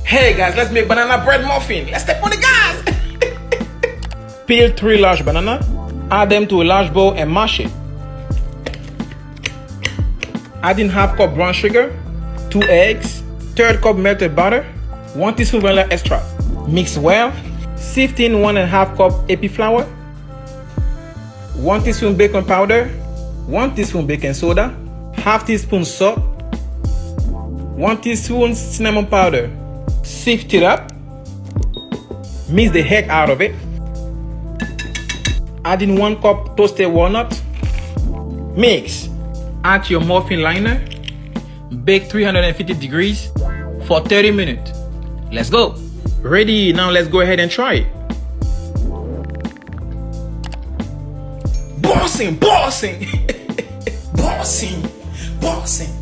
Hey guys, let's make banana bread muffin. Let's step on the gas. Peel 3 large banana, add them to a large bowl and mash it. Add in half cup brown sugar, 2 eggs, 1/3 cup melted butter, 1 teaspoon vanilla extract. Mix well. Sift in 1.5 cup epi flour, 1 teaspoon baking powder, 1 teaspoon baking soda, half teaspoon salt, 1 teaspoon cinnamon powder. Sift it up. Mix the heck out of it. Add in 1 cup toasted walnut. Mix. Add your muffin liner. Bake 350 degrees for 30 minutes. Let's go. Ready, now let's go ahead and try it. Bossing, bossing, bossing, bossing.